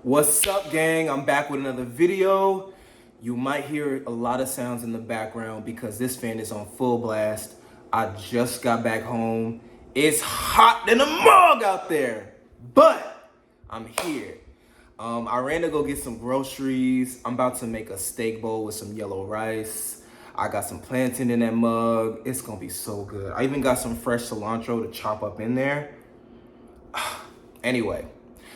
What's up, gang? I'm back with another video. You might hear a lot of sounds in the background because this fan is on full blast. I just got back home. It's hot than a mug out there, but I'm here. I ran to go get some groceries. I'm about to make a steak bowl with some yellow rice. I got some plantain in that mug. It's gonna be so good. I even got some fresh cilantro to chop up in there. Anyway,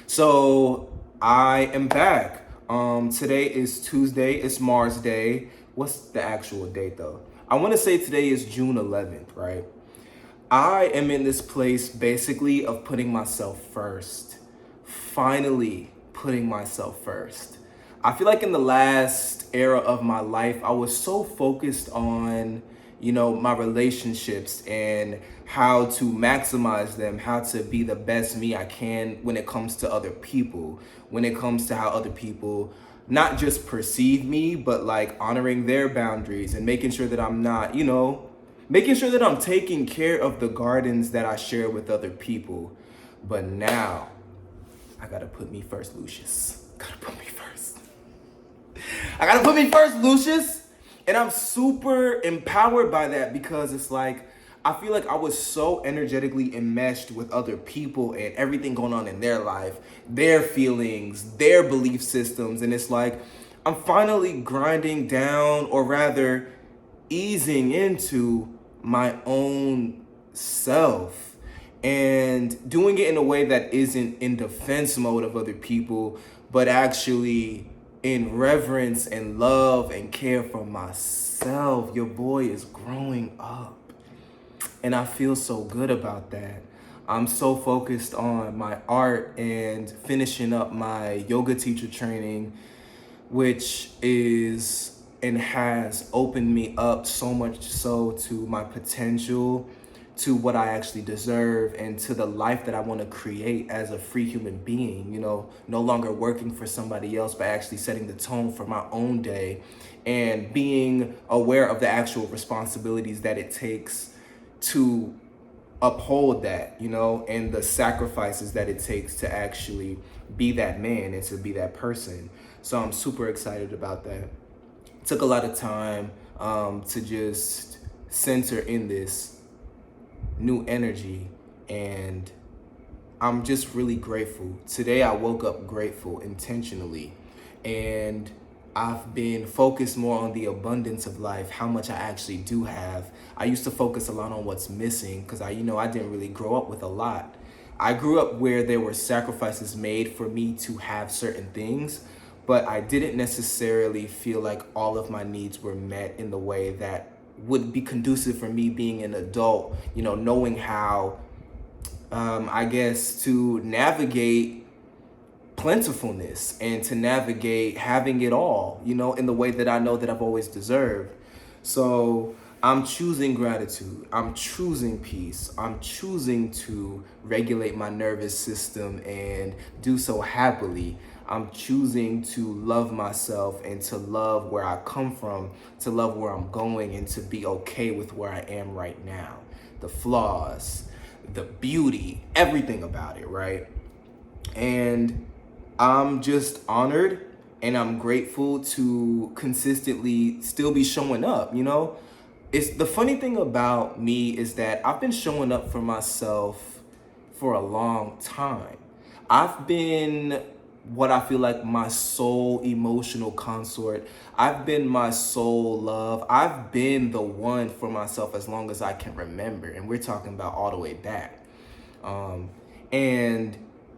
so I am back. Today is Tuesday. It's Mars Day. What's the actual date though? I want to say today is June 11th, right? I am in this place basically of putting myself first. Finally putting myself first. I feel like in the last era of my life, I was so focused on, my relationships and how to maximize them, how to be the best me I can when it comes to other people, when it comes to how other people not just perceive me, but like honoring their boundaries and making sure that I'm not, making sure that I'm taking care of the gardens that I share with other people. But now, I gotta put me first, Lucius. Gotta put me first. I gotta put me first, Lucius. And I'm super empowered by that because it's like, I feel like I was so energetically enmeshed with other people and everything going on in their life, their feelings, their belief systems. And it's like, I'm finally grinding down, or rather easing into my own self and doing it in a way that isn't in defense mode of other people, but actually in reverence and love and care for myself. Your boy is growing up. And I feel so good about that. I'm so focused on my art and finishing up my yoga teacher training, which is and has opened me up so much so to my potential, to what I actually deserve, and to the life that I want to create as a free human being, no longer working for somebody else, but actually setting the tone for my own day and being aware of the actual responsibilities that it takes to uphold that, and the sacrifices that it takes to actually be that man and to be that person. So I'm super excited about that. It took a lot of time to just center in this new energy, and I'm just really grateful. Today I woke up grateful intentionally, and I've been focused more on the abundance of life, how much I actually do have. I used to focus a lot on what's missing because I didn't really grow up with a lot. I grew up where there were sacrifices made for me to have certain things, but I didn't necessarily feel like all of my needs were met in the way that would be conducive for me being an adult, knowing how, to navigate plentifulness and to navigate having it all, in the way that I know that I've always deserved. So I'm choosing gratitude. I'm choosing peace. I'm choosing to regulate my nervous system and do so happily. I'm choosing to love myself and to love where I come from, to love where I'm going, and to be okay with where I am right now. The flaws, the beauty, everything about it, right? And I'm just honored and I'm grateful to consistently still be showing up, It's the funny thing about me is that I've been showing up for myself for a long time. I've been what I feel like my soul emotional consort. I've been my soul love. I've been the one for myself as long as I can remember. And we're talking about all the way back. And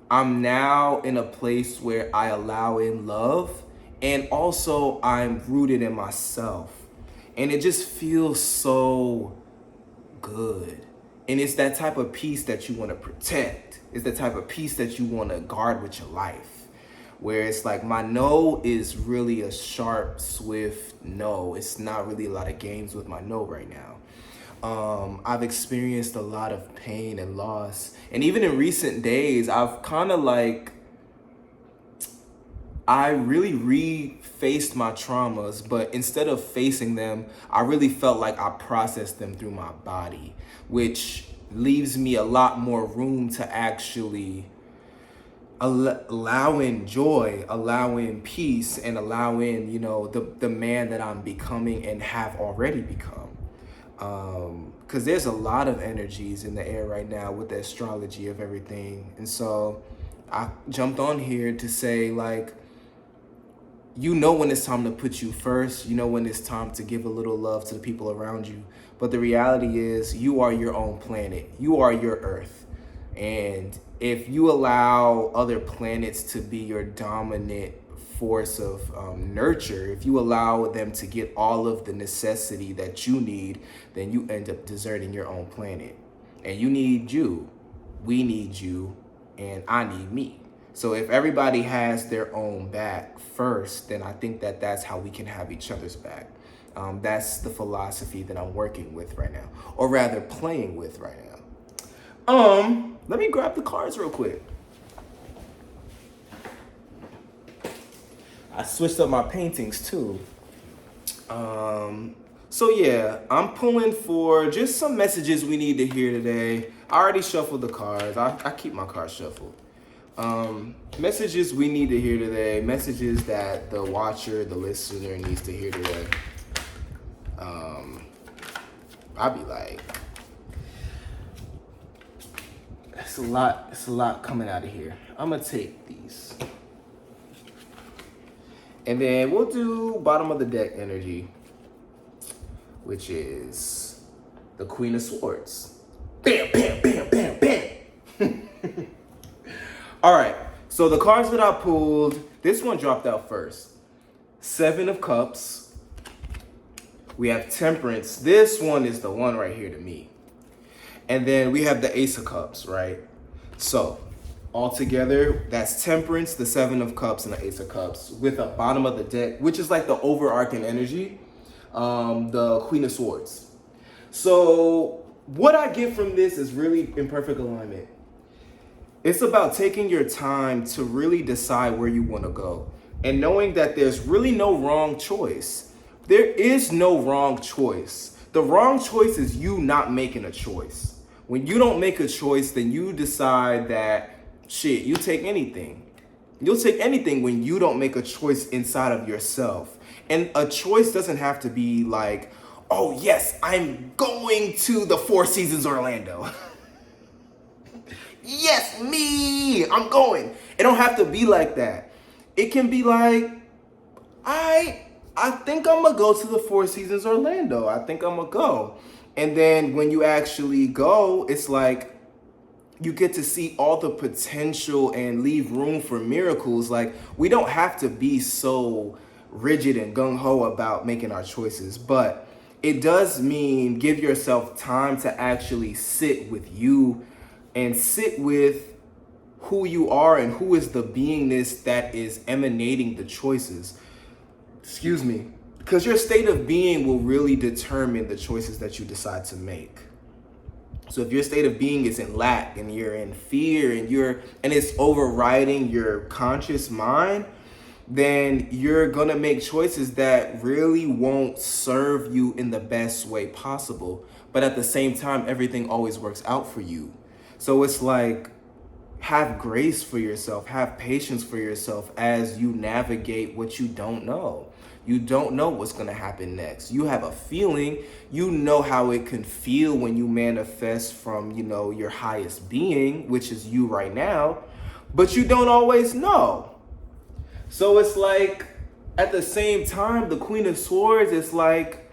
I'm now in a place where I allow in love, and also I'm rooted in myself. And it just feels so good. And it's that type of peace that you want to protect. It's the type of peace that you want to guard with your life. Where it's like my no is really a sharp, swift no. It's not really a lot of games with my no right now. I've experienced a lot of pain and loss. And even in recent days, I've kind of I really refaced my traumas, but instead of facing them, I really felt like I processed them through my body, which leaves me a lot more room to actually allowing joy, allowing peace, and allowing, the man that I'm becoming and have already become. Because there's a lot of energies in the air right now with the astrology of everything. And so I jumped on here to say, like, when it's time to put you first, when it's time to give a little love to the people around you. But the reality is, you are your own planet. You are your Earth. And if you allow other planets to be your dominant force of nurture, if you allow them to get all of the necessity that you need, then you end up deserting your own planet. And you need you, we need you, and I need me. So if everybody has their own back first, then I think that that's how we can have each other's back. That's the philosophy that I'm working with right now, or rather playing with right now. Let me grab the cards real quick. I switched up my paintings too. So yeah, I'm pulling for just some messages we need to hear today. I already shuffled the cards. I keep my cards shuffled. Messages we need to hear today. Messages that the watcher, the listener needs to hear today. I'll be like, it's a lot coming out of here. I'm gonna take these. And then we'll do bottom of the deck energy, which is the Queen of Swords. Bam, bam, bam, bam, bam. All right, so the cards that I pulled, this one dropped out first. Seven of Cups. We have Temperance. This one is the one right here to me. And then we have the Ace of Cups, right? So all together, that's Temperance, the Seven of Cups, and the Ace of Cups, with a bottom of the deck, which is like the overarching energy, the Queen of Swords. So what I get from this is really in perfect alignment. It's about taking your time to really decide where you want to go, and knowing that there's really no wrong choice. There is no wrong choice. The wrong choice is you not making a choice. When you don't make a choice, then you decide that, shit, you take anything. You'll take anything when you don't make a choice inside of yourself. And a choice doesn't have to be like, oh yes, I'm going to the Four Seasons Orlando. Yes, me, I'm going. It don't have to be like that. It can be like, I think I'm gonna go to the Four Seasons Orlando. I think I'm gonna go. And then when you actually go, it's like you get to see all the potential and leave room for miracles. Like, we don't have to be so rigid and gung-ho about making our choices, but it does mean give yourself time to actually sit with you and sit with who you are and who is the beingness that is emanating the choices. Excuse me. Because your state of being will really determine the choices that you decide to make. So if your state of being is in lack and you're in fear and it's overriding your conscious mind, then you're gonna make choices that really won't serve you in the best way possible. But at the same time, everything always works out for you. So it's like, have grace for yourself, have patience for yourself as you navigate what you don't know. You don't know what's gonna happen next. You have a feeling, you know how it can feel when you manifest from, your highest being, which is you right now, but you don't always know. So it's like, at the same time, the Queen of Swords is like,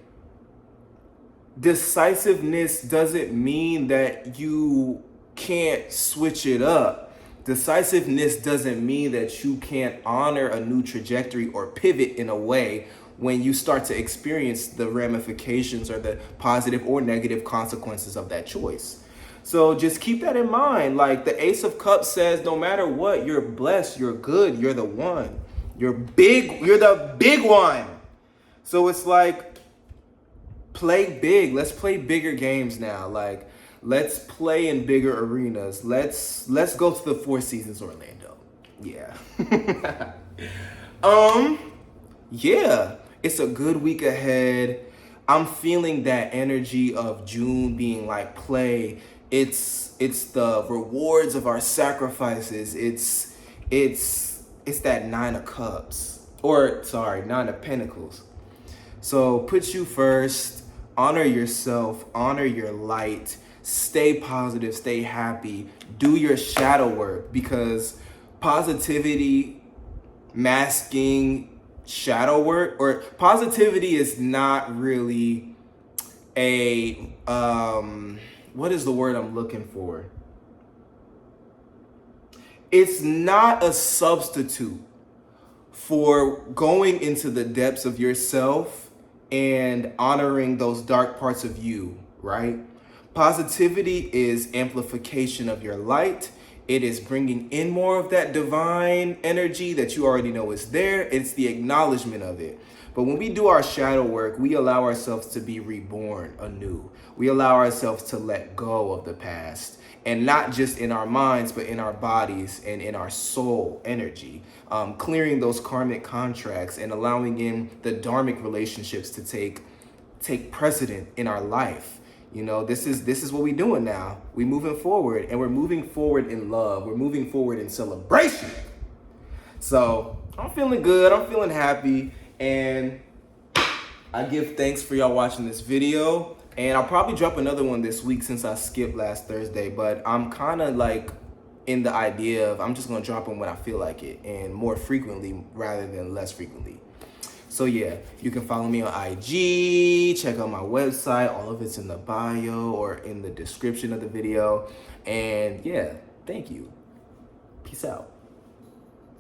decisiveness doesn't mean that you can't switch it up. Decisiveness doesn't mean that you can't honor a new trajectory or pivot in a way when you start to experience the ramifications or the positive or negative consequences of that choice. So just keep that in mind. Like the Ace of Cups says, no matter what, you're blessed, you're good, you're the one. You're the big one. So it's like, play big. Let's play bigger games now. Like, let's play in bigger arenas. Let's go to the Four Seasons Orlando. Yeah. Yeah, it's a good week ahead. I'm feeling that energy of June being like play. It's the rewards of our sacrifices. It's that Nine of Cups, or sorry, Nine of Pentacles. So put you first, honor yourself, honor your light, stay positive, stay happy, do your shadow work, because positivity masking shadow work, or positivity is not really a what is the word I'm looking for? It's not a substitute for going into the depths of yourself and honoring those dark parts of you, right? Positivity is amplification of your light. It is bringing in more of that divine energy that you already know is there. It's the acknowledgement of it. But when we do our shadow work, we allow ourselves to be reborn anew. We allow ourselves to let go of the past, and not just in our minds, but in our bodies and in our soul energy, clearing those karmic contracts and allowing in the dharmic relationships to take precedent in our life. You know, this is what we're doing now. We're moving forward, and we're moving forward in love. We're moving forward in celebration. So I'm feeling good. I'm feeling happy, and I give thanks for y'all watching this video. And I'll probably drop another one this week since I skipped last Thursday. But I'm kind of like in the idea of I'm just gonna drop them when I feel like it, and more frequently rather than less frequently. So yeah, you can follow me on IG, check out my website. All of it's in the bio or in the description of the video. And yeah, thank you. Peace out.